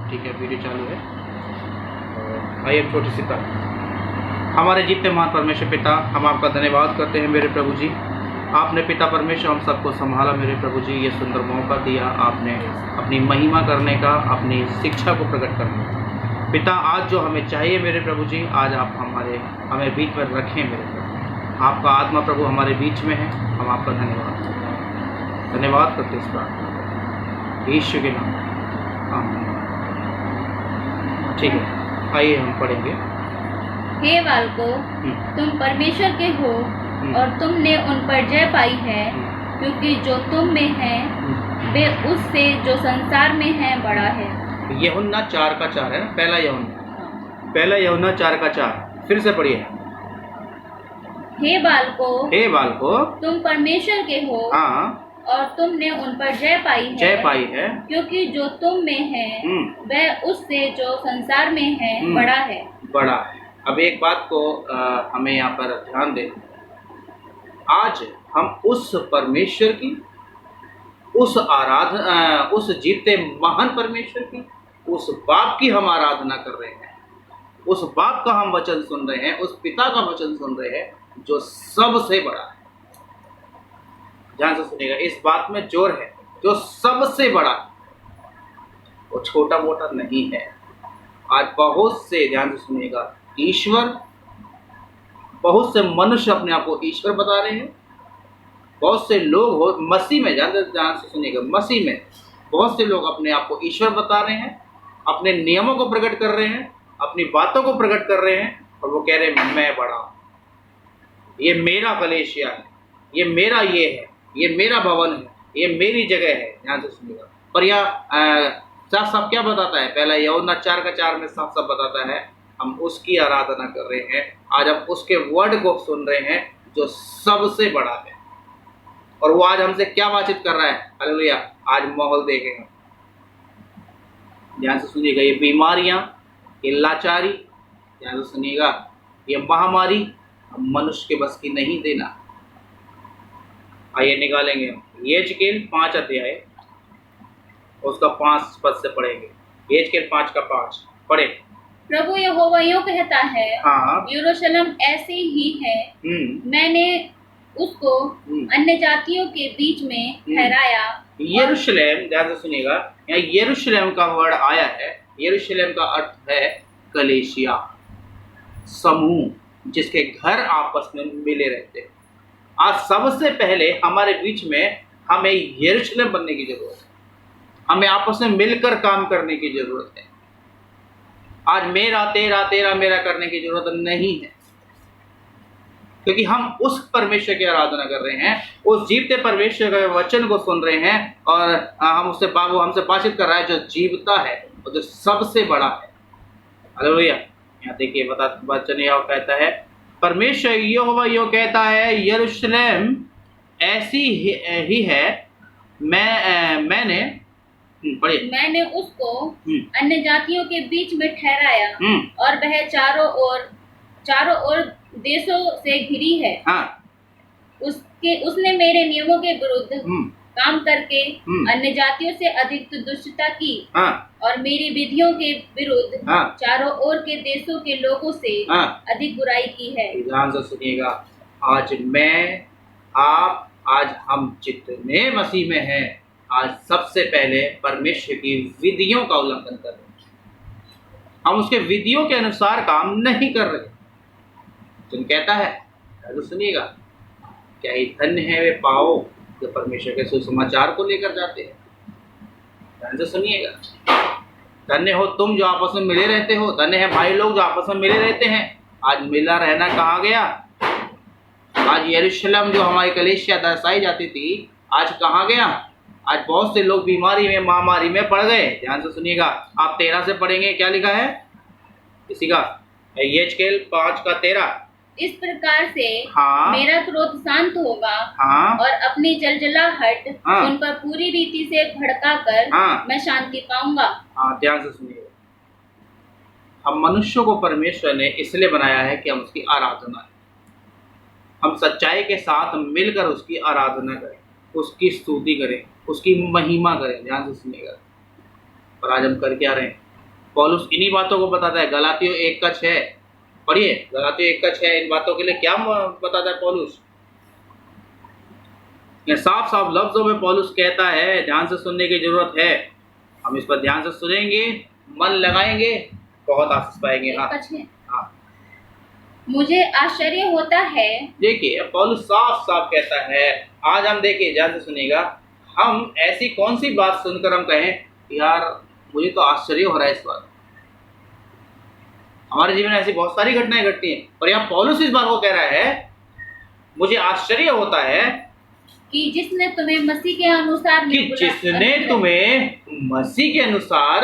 ठीक है, वीडियो चालू है। और आइए छोटी सी प्रार्थना। हमारे जीते महान परमेश्वर पिता, हम आपका धन्यवाद करते हैं मेरे प्रभु जी। आपने पिता परमेश्वर हम सबको संभाला मेरे प्रभु जी, ये सुंदर मौका दिया आपने अपनी महिमा करने का, अपनी शिक्षा को प्रकट करने का। पिता आज जो हमें चाहिए मेरे प्रभु जी, आज आप हमें बीच में रखें मेरे प्रभु। आपका आत्मा प्रभु हमारे बीच में है, हम आपका धन्यवाद करते इस प्रार्थना यीशु के नाम। ठीक है, आइए हम पढ़ेंगे। हे बालकों, तुम परमेश्वर के हो और तुमने उन पर जय पाई है, क्योंकि जो तुम में है वे उससे जो संसार में है बड़ा है। यूहन्ना 4:4 है ना, पहला यूहन्ना 4:4। फिर से पढ़िए। हे बालकों, तुम परमेश्वर के हो हाँ, और तुमने उन पर जय पाई है, क्योंकि जो तुम में है वह उससे जो संसार में है बड़ा है। अब एक बात को हमें यहाँ पर ध्यान दें। आज हम उस परमेश्वर की, उस जीते महान परमेश्वर की, उस बाप की हम आराधना कर रहे हैं। उस बाप का हम वचन सुन रहे हैं, उस पिता का वचन सुन रहे हैं जो सबसे बड़ा है। ध्यान से सुनिएगा, इस बात में जोर है, जो सबसे बड़ा है, वो छोटा मोटा नहीं है। आज बहुत से, ध्यान से सुनिएगा, बहुत से मनुष्य अपने आप को ईश्वर बता रहे हैं। बहुत से लोग हो मसीह में, ध्यान से सुनिएगा, मसीह में बहुत से लोग अपने आप को ईश्वर बता रहे हैं, अपने नियमों को प्रकट कर रहे हैं, अपनी बातों को प्रकट कर रहे हैं, और वो कह रहे हैं मैं बड़ा हूं, ये मेरा कलीसिया है, ये मेरा ये है, ये मेरा भवन है, ये मेरी जगह है। ध्यान से सुनिएगा। पर यह साफ साफ क्या बताता है? पहला यूहन्ना 4:4 में साफ साफ बताता है हम उसकी आराधना कर रहे हैं। आज हम उसके वर्ड को सुन रहे हैं जो सबसे बड़ा है, और वो आज हमसे क्या बातचीत कर रहा है। हालेलुया। आज माहौल देखेंगे, ध्यान से सुनिएगा। ये बीमारियां, ये लाचारी, ध्यान से सुनिएगा, ये महामारी हम मनुष्य के बस की नहीं देना। आइए निकालेंगे हम यहेजकेल 5 अध्याय, उसका 5 पद से पढ़ेंगे। यहेजकेल 5:5 पढ़े। प्रभु यहोवा यूं कहता है, हाँ, यरूशलेम ऐसी ही है, मैंने उसको अन्य जातियों के बीच में ठहराया। यरूशलेम, ध्यान से सुनिएगा, यहाँ यरूशलेम का वर्ड आया है। यरूशलेम का अर्थ है कलीसिया, समूह, जिसके घर आपस में मिले रहते हैं। आज सबसे पहले हमारे बीच में हमें यरूशलेम बनने की जरूरत है। हमें आपस में मिलकर काम करने की जरूरत है। आज मेरा तेरा, तेरा मेरा करने की जरूरत नहीं है, क्योंकि हम उस परमेश्वर की आराधना कर रहे हैं, उस जीवते परमेश्वर के वचन को सुन रहे हैं, और वो हमसे बातचीत कर रहा है जो जीवता है और जो सबसे बड़ा है। हालेलुया। यहाँ देखिए वचन यह कहता है, परमेश्वर यहोवा यूं कहता है, यरूशलेम ऐसी ही है, मैंने उसको अन्य जातियों के बीच में ठहराया, और वह चारों ओर देशों से घिरी है। उसने मेरे नियमों के विरुद्ध काम करके अन्य जातियों से अधिक दुष्टता की, और मेरी विधियों के विरुद्ध चारों ओर के देशों के लोगों से अधिक बुराई की है। ध्यान से सुनिएगा। आज आज हम जितने मसीह में हैं, आज सबसे पहले परमेश्वर की विधियों का उल्लंघन कर रहे हैं। हम उसके विधियों के अनुसार काम नहीं कर रहे। तुम कहता है, तो सुनिएगा, क्या ही धन्य है वे पाओ जो परमेश्वर के सुसमाचार को लेकर जाते हैं। ध्यान से सुनिएगा। धन्य हो तुम जो आपस में मिले रहते हो। धन्य है भाई लोग जो आपस में मिले रहते हैं। आज मिला रहना कहाँ गया? आज यरूशलेम जो हमारी कलीसिया दर्शाई जाती थी, आज कहाँ गया? आज बहुत से लोग बीमारी में, महामारी में पड़ गए। ध्यान से सुनिएगा। आप 13 से पढ़ेंगे, क्या लिखा है इसी का? यहेजकेल 5:13। इस प्रकार से मेरा क्रोध शांत होगा, और अपनी जलजलाहट उन पर पूरी रीति से भड़का कर मैं शांति पाऊंगा। ध्यान से सुनिएगा। हम मनुष्यों को परमेश्वर ने इसलिए बनाया है कि हम उसकी आराधना करें, हम सच्चाई के साथ मिलकर उसकी आराधना करें, उसकी स्तुति करें, उसकी महिमा करें। ध्यान से सुनिएगा। और आज हम कर क्या रहे हैं? पौलुस इन्हीं बातों को बताता है। गलातियों 1:6 पढ़िए, गलातियों 1:6 इन बातों के लिए क्या बताता है पौलुस। साफ साफ लफ्जों में पौलुस कहता है, ध्यान से सुनने की जरूरत है। हम इस पर ध्यान से सुनेंगे, मन लगाएंगे, बहुत आशीष पाएंगे। हाँ, मुझे आश्चर्य होता है। देखिए पौलुस साफ साफ कहता है। आज हम देखिए, ध्यान से सुनिएगा, हम ऐसी कौन सी बात सुनकर हम कहें यार मुझे तो आश्चर्य हो रहा है इस बात। हमारे जीवन में ऐसी बहुत सारी घटनाएं घटती हैं, पर यहाँ पौलुस इस बात को कह रहा है, मुझे आश्चर्य होता है कि जिसने तुम्हें मसीह के अनुसार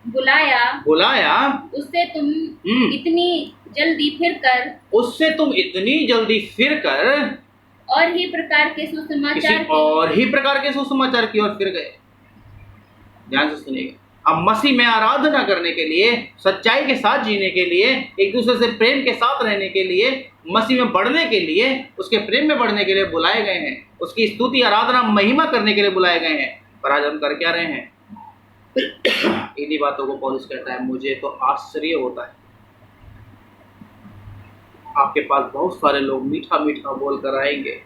बुलाया उससे तुम इतनी जल्दी फिर कर और ही प्रकार के सुसमाचार की ओर फिर गए। ध्यान से सुनिएगा, हम मसीह में आराधना करने के लिए, सच्चाई के साथ जीने के लिए, एक दूसरे से प्रेम के साथ रहने के लिए, मसीह में बढ़ने के लिए, उसके प्रेम में बढ़ने के लिए बुलाए गए हैं। उसकी स्तुति, आराधना, महिमा करने के लिए बुलाए गए हैं। पर आज हम कर क्या रहे हैं? इन्हीं बातों को पौलुस कहता है, मुझे तो आश्चर्य होता है। आपके पास बहुत सारे लोग मीठा मीठा बोलकर आएंगे,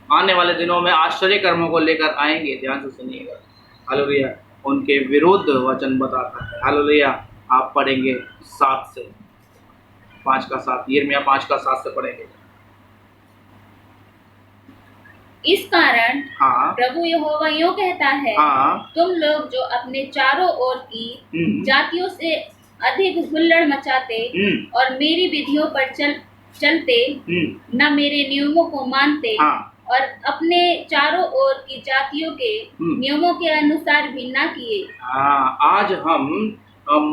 आने वाले दिनों में आश्चर्य कर्मों को लेकर आएंगे। ध्यान से सुनिएगा, हालेलुया। उनके विरुद्ध वचन बताता है, हालेलुया। आप पढ़ेंगे 7 से 5 का 7, यिर्मयाह 5 का 7 से पढ़ेंगे। इस कारण हाँ, प्रभु यहोवा यूं कहता है, हाँ, तुम लोग जो अपने चारों ओर की जातियों से अधिक हुल्लड़ मचाते और मेरी विधियों पर चलते, न मेरे नियमों को मानते, हाँ, और अपने चारों ओर की जातियों के नियमों के अनुसार भी ना किए। आज हम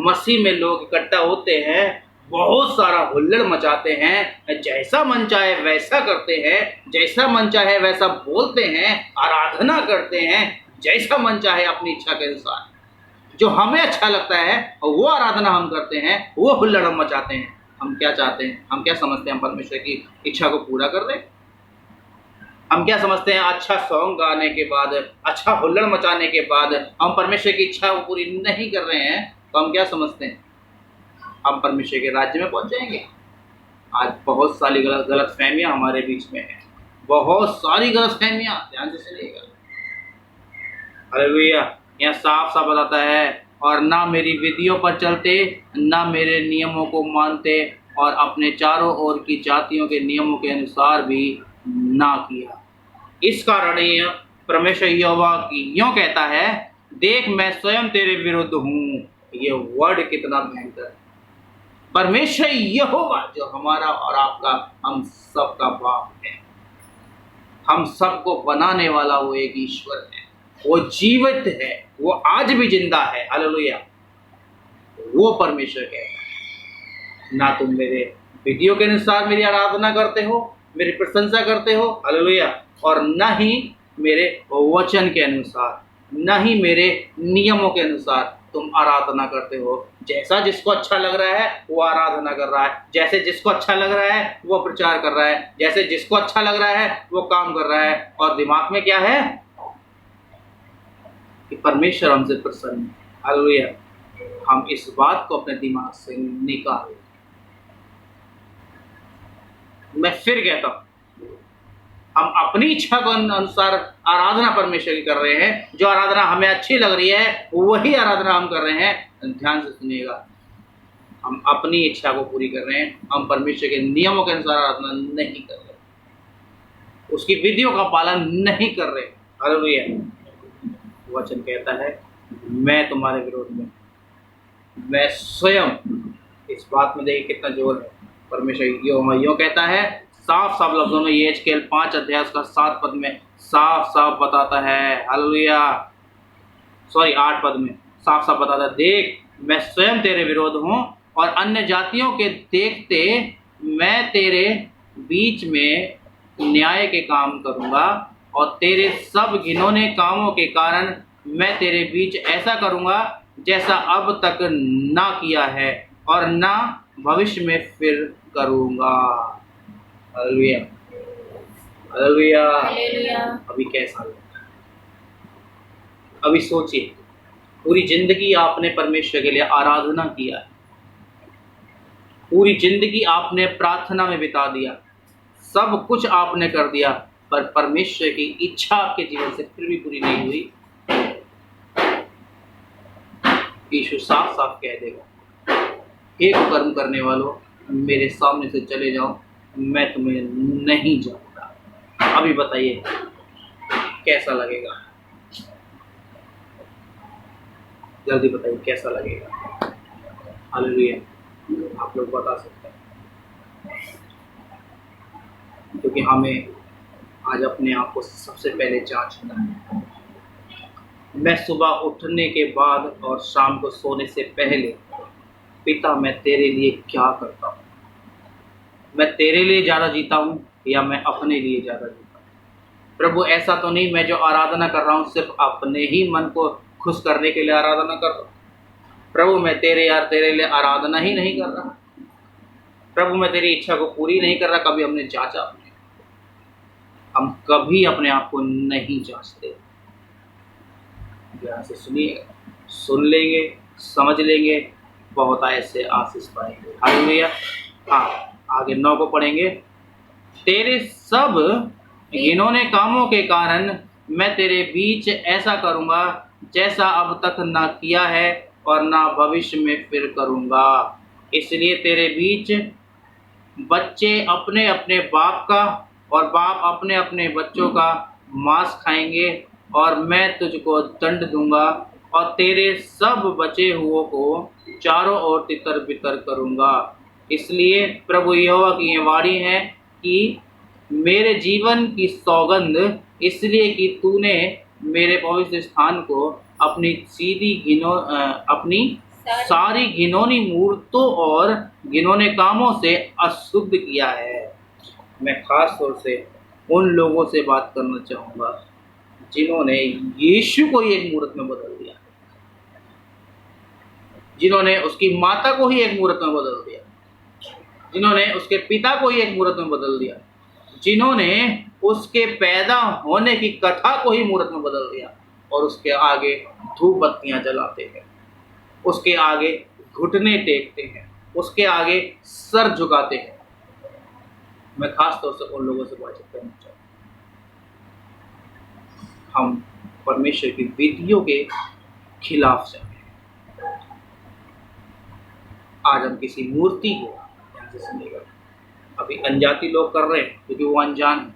मसीह में लोग इकट्ठा होते हैं, बहुत सारा हुल्लड़ मचाते हैं, जैसा मन चाहे वैसा करते हैं, जैसा मन चाहे वैसा बोलते हैं, आराधना करते हैं, जैसा मन चाहे अपनी इच्छा के अनुसार, जो हमें अच्छा लगता है वो आराधना हम करते हैं, वो हुल्लड़ हम मचाते हैं। हम क्या चाहते हैं? हम क्या समझते हैं? हम परमेश्वर की इच्छा को पूरा कर दें? हम क्या समझते हैं? अच्छा सॉन्ग गाने के बाद, अच्छा हुल्लड़ मचाने के बाद हम परमेश्वर की इच्छा को पूरी नहीं कर रहे हैं, तो हम क्या समझते हैं? हम परमेश्वर के राज्य में पहुंच जाएंगे? आज बहुत सारी गलत फहमियाँ हमारे बीच में है, बहुत सारी गलत फहमियाँ। ध्यान से सुनिएगा, हालेलुया। यहाँ साफ साफ बताता है, और ना मेरी विधियों पर चलते, ना मेरे नियमों को मानते, और अपने चारों ओर की जातियों के नियमों के अनुसार भी ना किया। इस कारण परमेश्वर यहोवा की यूं कहता है, देख मैं स्वयं तेरे विरुद्ध हूँ। ये वर्ड कितना भयंकर है। परमेश्वर यहोवा जो हमारा और आपका, हम सबका बाप है, हम सबको बनाने वाला वो एक ईश्वर है, वो जीवित है, वो आज भी जिंदा है, हालेलुया। वो परमेश्वर कहता है, ना तुम मेरे विधियों के अनुसार मेरी आराधना करते हो, मेरी प्रशंसा करते हो, हालेलुया, और ना ही मेरे वचन के अनुसार, ना ही मेरे नियमों के अनुसार तुम आराधना करते हो। जैसा जिसको अच्छा लग रहा है वो आराधना कर रहा है, जैसे जिसको अच्छा लग रहा है वो प्रचार कर रहा है, जैसे जिसको अच्छा लग रहा है वो काम कर रहा है, और दिमाग में क्या है कि परमेश्वर हमसे प्रसन्न है, हालेलुया। हम इस बात को अपने दिमाग से निकाल। मैं फिर कहता हूं, हम अपनी इच्छा के अनुसार आराधना परमेश्वर की कर रहे हैं। जो आराधना हमें अच्छी लग रही है वही आराधना हम कर रहे हैं। ध्यान से सुनिएगा, हम अपनी इच्छा को पूरी कर रहे हैं, हम परमेश्वर के नियमों के अनुसार आराधना नहीं कर रहे, उसकी विधियों का पालन नहीं कर रहे, हालेलुया। वचन कहता है, मैं तुम्हारे विरोध में, मैं स्वयं, इस बात में देखिए कितना जोर है। परमेश्वर यूं कहता है, साफ साफ लफ्जों में, ये एजकेल 5 अध्याय का 7 पद में साफ साफ बताता है, हालेलुया, 8 पद में साफ साफ बताता है, देख मैं स्वयं तेरे विरोध हूँ, और अन्य जातियों के देखते मैं तेरे बीच में न्याय के काम करूँगा, और तेरे सब घिनौने कामों के कारण मैं तेरे बीच ऐसा करूँगा जैसा अब तक ना किया है और ना भविष्य में फिर करूँगा। Hallelujah, hallelujah. अभी कैसा लगता है? अभी सोचिए, पूरी जिंदगी आपने परमेश्वर के लिए आराधना किया है, पूरी जिंदगी आपने प्रार्थना में बिता दिया, सब कुछ आपने कर दिया, पर परमेश्वर की इच्छा आपके जीवन से फिर भी पूरी नहीं हुई। यीशु साफ साफ कह देगा, हे कर्म करने वालों, मेरे सामने से चले जाओ, मैं तुम्हें नहीं जानता। अभी बताइए कैसा लगेगा? जल्दी बताइए कैसा लगेगा? हालेलुया। आप लोग बता सकते हैं, क्योंकि हमें आज अपने आप को सबसे पहले जांचना है। मैं सुबह उठने के बाद और शाम को सोने से पहले, पिता मैं तेरे लिए क्या करता हूँ? मैं तेरे लिए ज़्यादा जीता हूँ या मैं अपने लिए ज़्यादा जीता हूँ? प्रभु ऐसा तो नहीं मैं जो आराधना कर रहा हूँ सिर्फ अपने ही मन को खुश करने के लिए आराधना कर रहा हूँ। प्रभु मैं तेरे लिए आराधना ही नहीं कर रहा। प्रभु मैं तेरी इच्छा को पूरी नहीं कर रहा। कभी हमने जांचा अपने, हम कभी अपने आप को नहीं जांचते। ध्यान से सुनिए, सुन लेंगे, समझ लेंगे, बहुत ऐसे आशीष पाएंगे। हालेलुया। हाँ, आगे 9 को पढ़ेंगे। तेरे सब घिनौने कामों के कारण मैं तेरे बीच ऐसा करूँगा जैसा अब तक ना किया है और ना भविष्य में फिर करूँगा। इसलिए तेरे बीच बच्चे अपने अपने बाप का और बाप अपने अपने बच्चों का मांस खाएंगे और मैं तुझको दंड दूंगा और तेरे सब बचे हुओं को चारों ओर तितर बितर करूँगा। इसलिए प्रभु यहोवा की ये वाणी है कि मेरे जीवन की सौगंध, इसलिए कि तूने मेरे पवित्र स्थान को अपनी सारी घिनौनी मूर्तों और घिनौने कामों से अशुद्ध किया है। मैं खास तौर से उन लोगों से बात करना चाहूँगा जिन्होंने यीशु को ही एक मूर्त में बदल दिया, जिन्होंने उसकी माता को ही एक मूर्त में बदल दिया, जिन्होंने उसके पिता को ही एक मूर्त में बदल दिया, जिन्होंने उसके पैदा होने की कथा को ही मूर्त में बदल दिया और उसके आगे धूप बत्तियां जलाते हैं, उसके आगे घुटने टेकते हैं, उसके आगे सर झुकाते हैं। मैं खास तौर से उन लोगों से बातचीत करना चाहता हूँ। हम परमेश्वर की विधियों के खिलाफ चल रहे हैं। आज हम किसी मूर्ति को, ध्यान से सुनिएगा, अभी अनजाति लोग कर रहे हैं क्योंकि वो अनजान है।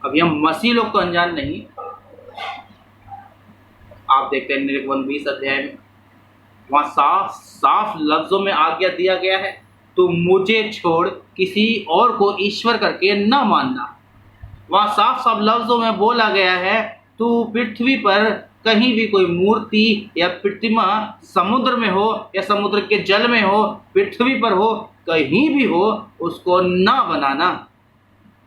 अभी हम मसीह लोग तो अनजान नहीं। आप देखते हैं निर्गमन 20 अध्याय में, वहां साफ साफ लफ्जों में आज्ञा दिया गया है, तू मुझे छोड़ किसी और को ईश्वर करके न मानना। वहां साफ साफ लफ्जों में बोला गया है, तू पृथ्वी पर कहीं भी कोई मूर्ति या प्रतिमा, समुद्र में हो या समुद्र के जल में हो, पृथ्वी पर हो, कहीं भी हो, उसको ना बनाना,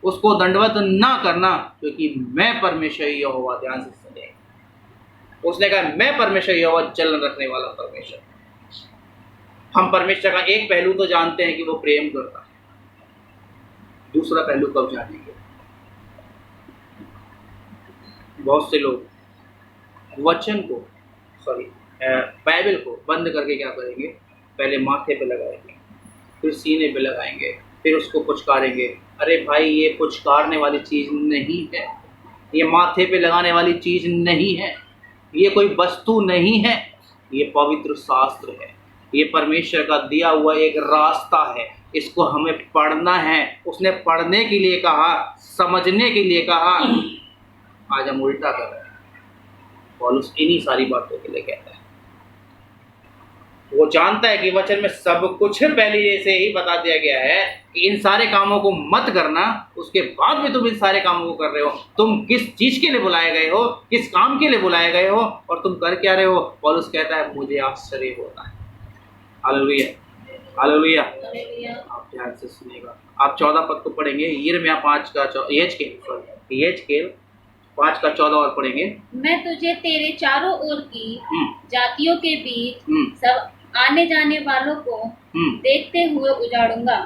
उसको दंडवत ना करना, क्योंकि मैं परमेश्वर यहोवा। ध्यान से सुनिए, उसने कहा मैं परमेश्वर यहोवा, चलन रखने वाला परमेश्वर। हम परमेश्वर का एक पहलू तो जानते हैं कि वो प्रेम करता है, दूसरा पहलू कब जानेंगे? बहुत से लोग वचन को, बाइबल को बंद करके क्या करेंगे? पहले माथे पे लगाएंगे, फिर सीने पे लगाएंगे, फिर उसको पुचकारेंगे। अरे भाई, ये पुचकारने वाली चीज़ नहीं है, ये माथे पे लगाने वाली चीज़ नहीं है, ये कोई वस्तु नहीं है, ये पवित्र शास्त्र है, ये परमेश्वर का दिया हुआ एक रास्ता है। इसको हमें पढ़ना है। उसने पढ़ने के लिए कहा, समझने के लिए कहा। आज हम उल्टा कर रहे हैं। पौलुस इन्हीं सारी बातों के लिए कहता है। वो जानता है कि वचन में सब कुछ पहले से ही बता दिया गया है कि इन सारे कामों को मत करना, उसके बाद में तुम इन सारे कामों को कर रहे हो। तुम किस चीज के लिए बुलाए गए हो, किस काम के लिए बुलाए गए हो और तुम कर क्या रहे हो? पौलुस कहता है मुझे आश्चर्य होता है। Hallelujah, hallelujah. आप ध्यान से सुनिएगा। आप 14 पद को पढ़ेंगे, यिर्मयाह 5 का यहेजकेल 5 का 14 और पढ़ेंगे। मैं तुझे तेरे चारों ओर की जातियों के बीच सब आने जाने वालों को देखते हुए उजाड़ूंगा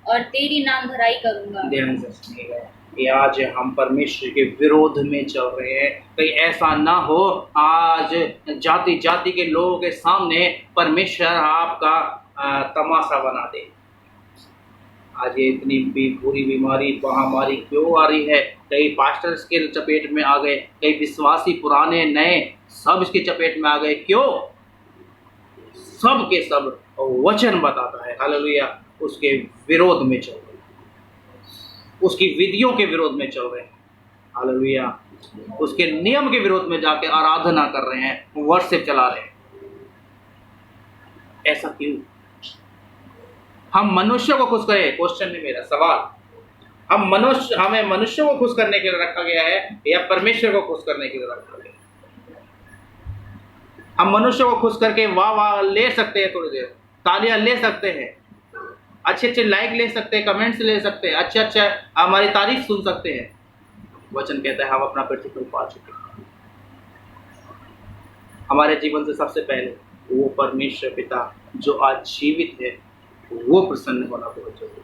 और तेरी नाम धराई करूंगा। ध्यान से सुनिएगा। कि आज हम परमेश्वर के विरोध में चल रहे हैं। कहीं ऐसा ना हो आज जाति जाति के लोगों के सामने परमेश्वर आपका तमाशा बना दे। आज ये इतनी बुरी बीमारी महामारी क्यों आ रही है? कई पास्टर्स के चपेट में आ गए, कई विश्वासी पुराने नए सब इसके चपेट में आ गए। क्यों? सब के सब वचन बताता है हालेलुया उसके विरोध में चल रहे हैं, उसकी विधियों के विरोध में चल रहे हैं हालेलुया, उसके नियम के विरोध में जाके आराधना कर रहे हैं, वर्शिप चला रहे हैं। ऐसा क्यों? हम मनुष्य को खुश करें, क्वेश्चन नहीं मेरा, सवाल। हमें मनुष्य को खुश करने के लिए रखा गया है या परमेश्वर को खुश करने के लिए रखा गया है? हम मनुष्य को खुश करके वाह वाह ले सकते हैं, थोड़ी देर तालियां ले सकते हैं, अच्छे अच्छे लाइक ले सकते हैं, कमेंट्स ले सकते हैं, अच्छा अच्छा हमारी तारीफ सुन सकते हैं। वचन कहता है हम अपना प्रतिफल पा चुके हैं। हमारे जीवन से सबसे पहले वो परमेश्वर पिता जो आज जीवित है वो प्रसन्न होना बहुत जरूरी है।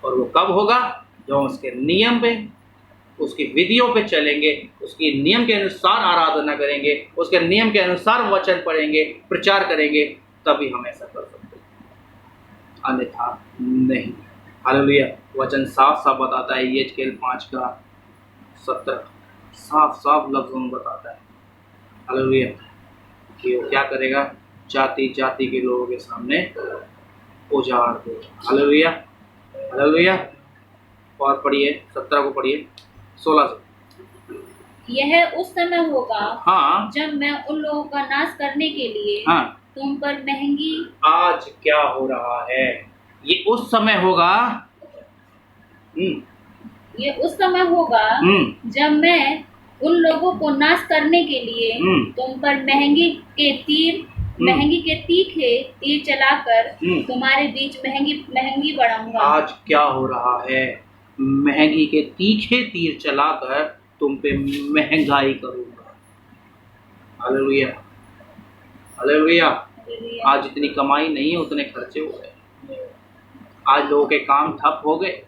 और वो कब होगा? जब हम उसके नियम पे, उसकी विधियों पे चलेंगे, उसके नियम के अनुसार आराधना करेंगे, उसके नियम के अनुसार वचन पढ़ेंगे, प्रचार करेंगे, तभी हम ऐसा कर सकते हैं, अन्यथा नहीं। हालेलुया। वचन साफ साफ बताता है, यहेजकेल 5:17 साफ साफ लफ्जों में बताता है हालेलुया कि वो क्या करेगा? जाति जाति के लोगों के सामने उजाड़ देगा। Hallelujah hallelujah. और पढ़िए 17 को पढ़िए 16 से। यह उस समय होगा हाँ जब मैं उन लोगों का नाश करने के लिए हाँ तुम पर महंगी। आज क्या हो रहा है? ये उस समय होगा, ये उस समय होगा जब मैं उन लोगों को नाश करने के लिए तुम पर महंगी के तीखे तीर चलाकर तुम्हारे बीच महंगी बढ़ाऊंगा। आज क्या हो रहा है? महंगी के तीखे तीर चलाकर तुम पे महंगाई करूंगा। Hallelujah hallelujah. आज जितनी कमाई नहीं है उतने खर्चे हो गए। आज लोगों के काम ठप हो गए,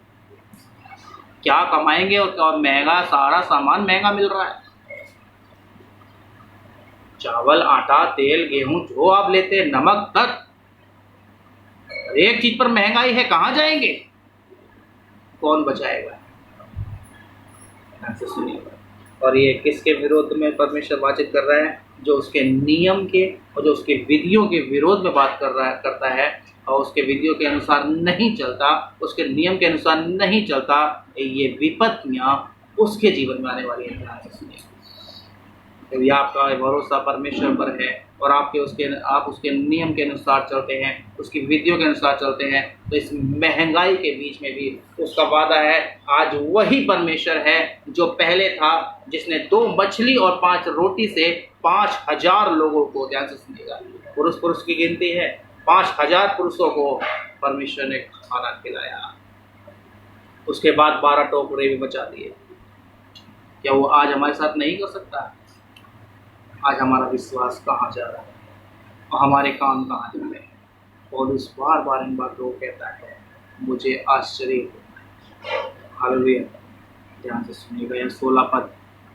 क्या कमाएंगे? और महंगा, सारा सामान महंगा मिल रहा है। चावल, आटा, तेल, गेहूं जो आप लेते हैं, नमक तक, एक चीज पर महंगाई है। कहां जाएंगे? कौन बचाएगा? ऐसे सुनिएगा। और ये किसके विरोध में परमेश्वर बातचीत कर रहा है? जो उसके नियम के और जो उसके विधियों के विरोध में बात करता है और उसके विधियों के अनुसार नहीं चलता, उसके नियम के अनुसार नहीं चलता। ये विपत्तियां उसके जीवन में आने वाली हैं। यदि आपका भरोसा परमेश्वर पर है और आप उसके नियम के अनुसार चलते हैं, उसकी विधियों के अनुसार चलते हैं, तो इस महंगाई के बीच में भी उसका वादा है। आज वही परमेश्वर है जो पहले था, जिसने 2 मछली और 5 रोटी से 5000 लोगों को, ध्यान से सुनिएगा, पुरुष की गिनती है, 5000 पुरुषों को परमेश्वर ने खाना खिलाया। उसके बाद 12 टोकरे भी बचा दिए। क्या वो आज हमारे साथ नहीं कर सकता? आज हमारा विश्वास कहाँ जा रहा है और हमारे काम कहाँ जा रहे हैं? पौलुस बार बार इन बातों को कहता है, मुझे आश्चर्य। हालेलुया। ध्यान से सुनिएगा। यह 16 पद,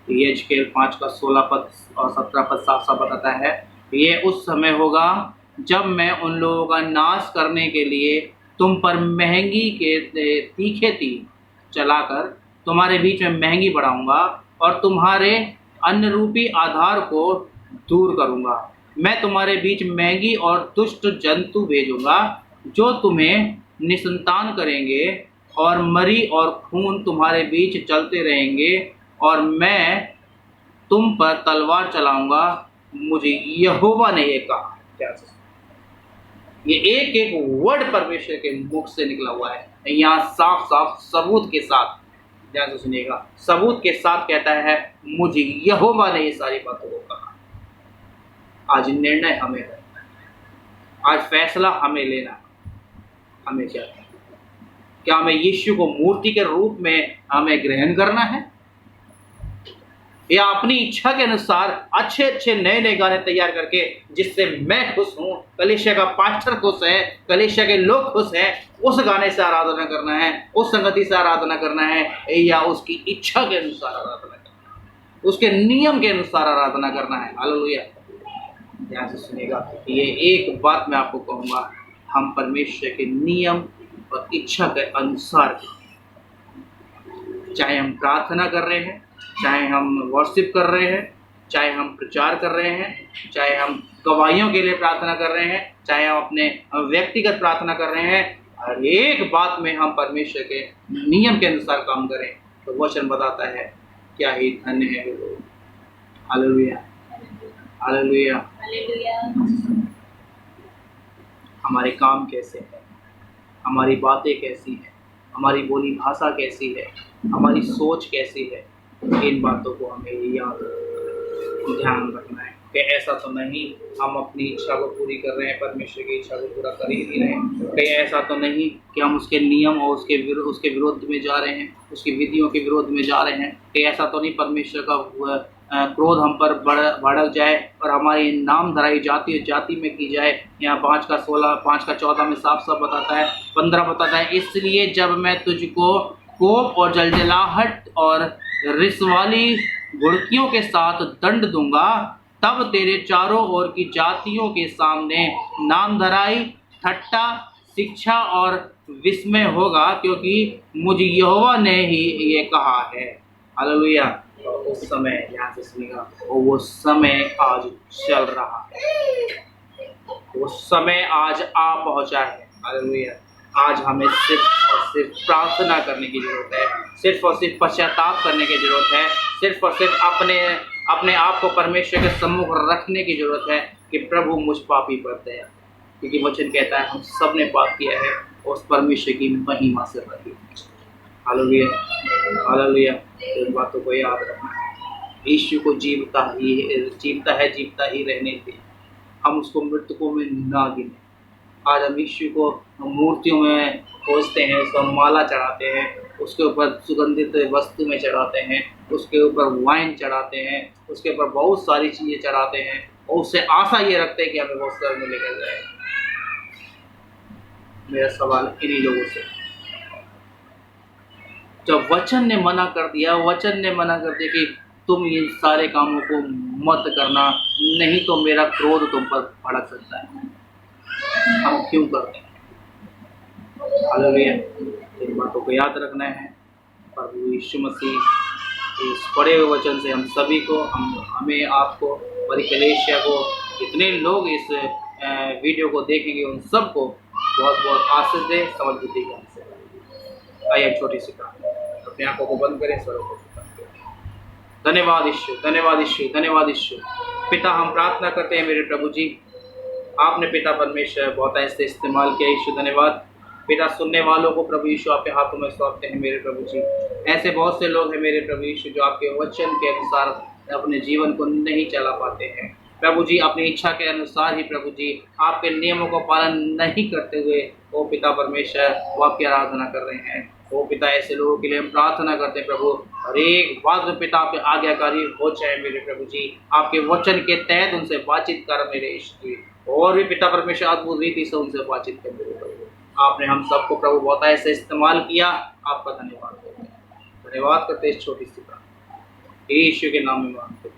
यहेजकेल 5 का 16 पद और 17 पद साफ साफ बताता है, ये उस समय होगा जब मैं उन लोगों का नाश करने के लिए तुम पर महंगी के तीखे तीर चलाकर तुम्हारे बीच में महंगी बढ़ाऊंगा और तुम्हारे अन्न रूपी आधार को दूर करूंगा। मैं तुम्हारे बीच महंगी और दुष्ट जंतु भेजूंगा जो तुम्हें निसंतान करेंगे और मरी और खून तुम्हारे बीच चलते रहेंगे और मैं तुम पर तलवार चलाऊंगा। मुझे यहोवा ने यह कहा। क्या ये एक एक वर्ड परमेश्वर के मुख से निकला हुआ है। यहाँ साफ साफ सबूत के साथ, ध्यान से सुनिएगा, सबूत के साथ कहता है, मुझे यहोवा ने ये सारी बातों को कहा। आज निर्णय हमें करना है, आज फैसला हमें लेना है। हमें क्या करना? क्या हमें यीशु को मूर्ति के रूप में हमें ग्रहण करना है या अपनी इच्छा के अनुसार अच्छे अच्छे नए नए गाने तैयार करके जिससे मैं खुश हूँ, कलीसिया का पास्टर खुश है, कलीसिया के लोग खुश हैं, उस गाने से आराधना करना है, उस संगति से आराधना करना है, या उसकी इच्छा के अनुसार आराधना करना है, उसके नियम के अनुसार आराधना करना है। हालेलुया। ध्यान से सुनिएगा, ये एक बात मैं आपको कहूँगा, हम परमेश्वर के नियम और इच्छा के अनुसार, चाहे हम प्रार्थना कर रहे हैं, चाहे हम वर्शिप कर रहे हैं, चाहे हम प्रचार कर रहे हैं, चाहे हम गवाहियों के लिए प्रार्थना कर रहे हैं, चाहे हम अपने व्यक्तिगत प्रार्थना कर रहे हैं, हर एक बात में हम परमेश्वर के नियम के अनुसार काम करें, तो वचन बताता है क्या ही धन्य है वे लोग। Hallelujah, hallelujah. हमारे काम कैसे हैं, हमारी बातें कैसी हैं, हमारी बोली भाषा कैसी है, हमारी सोच कैसी है, इन बातों को हमें याद ध्यान रखना है कि ऐसा तो नहीं हम अपनी इच्छा को पूरी कर रहे हैं, परमेश्वर की इच्छा को पूरा कर ही नहीं रहे हैं, कहीं ऐसा तो नहीं कि हम उसके नियम और उसके विरोध में जा रहे हैं, उसकी विधियों के विरोध में जा रहे हैं, कहीं ऐसा तो नहीं परमेश्वर का क्रोध हम पर भड़क जाए और हमारी नाम धराई जाति में की जाए। यहाँ 5 का 16, 5 का 14 में साफ साफ बताता है, 15 बताता है, इसलिए जब मैं तुझको कोप और जलजलाहट और रिसवाली घुड़कियों के साथ दंड दूंगा, तब तेरे चारों ओर की जातियों के सामने नाम धराई, ठट्ठा, शिक्षा और विस्मय होगा, क्योंकि मुझे यहोवा ने ही ये कहा है। हालेलुया। उस समय, ध्यान से सुनिएगा, वो समय आज चल रहा है, वो समय आज आ पहुंचा है। हालेलुया। आज हमें सिर्फ और सिर्फ प्रार्थना करने की जरूरत है, सिर्फ और सिर्फ पश्चाताप करने की जरूरत है, सिर्फ और सिर्फ अपने आप को परमेश्वर के सम्मुख रखने की जरूरत है कि प्रभु मुझ पापी पर दया, क्योंकि वचन कहता है हम सब ने पाप किया है, उस परमेश्वर की महिमा से रही। Hallelujah, hallelujah. तो इन बातों को याद रखना है। यीशु को जीवता ही रहने दें, हम उसको मृतकों में ना गिने। आज हम यीशु को मूर्तियों में खोजते हैं, उसको माला चढ़ाते हैं, उसके ऊपर सुगंधित वस्तु में चढ़ाते हैं, उसके ऊपर वाइन चढ़ाते हैं, उसके ऊपर बहुत सारी चीज़ें चढ़ाते हैं, और उससे आशा ये रखते हैं कि हमें वो स्वर्ग में लेकर जाए। मेरा सवाल इन्हीं लोगों से, जब वचन ने मना कर दिया कि तुम ये सारे कामों को मत करना, नहीं तो मेरा क्रोध तुम पर भड़क सकता है, हम क्यों करते हैं? हालेलुया। इन बातों को याद रखना है। प्रभु यीशु मसीह इस पढ़े हुए वचन से हम सभी को, हमें, आपको, कलीसिया को, जितने लोग इस वीडियो को देखेंगे उन सबको बहुत बहुत आशीष दे, समझ बुद्धि ज्ञान से। आइए छोटी सी प्रार्थना, अपनी आंखों को बंद करें, स्वरों को धन्यवाद यीशु, धन्यवाद यीशु, धन्यवाद यीशु। पिता, हम प्रार्थना करते हैं मेरे प्रभु जी, आपने पिता परमेश्वर बहुत ऐसे इस्तेमाल किया यीशु, धन्यवाद पिता। सुनने वालों को प्रभु यीशु आपके हाथों में सौंपते हैं मेरे प्रभु जी। ऐसे बहुत से लोग हैं मेरे प्रभु यीशु जो आपके वचन के अनुसार अपने जीवन को नहीं चला पाते हैं प्रभु जी, अपनी इच्छा के अनुसार ही प्रभु जी आपके नियमों को पालन नहीं करते हुए वो पिता परमेश्वर वो आपकी आराधना कर रहे हैं। वो पिता, ऐसे लोगों के लिए हम प्रार्थना करते हैं प्रभु, हर एक बात में पिता आपके आज्ञाकारी हो जाए मेरे प्रभु जी, आपके वचन के तहत उनसे बातचीत कर मेरे ईश्वर जी, और भी पिता परमेश्वर अद्भुत रीति से उनसे बातचीत कर मेरे प्रभु। आपने हम सबको प्रभु बहुत ऐसे इस्तेमाल किया, आपका धन्यवाद करते हैं, धन्यवाद करते इस छोटी सी बात यीशु के नाम में मांगते हैं।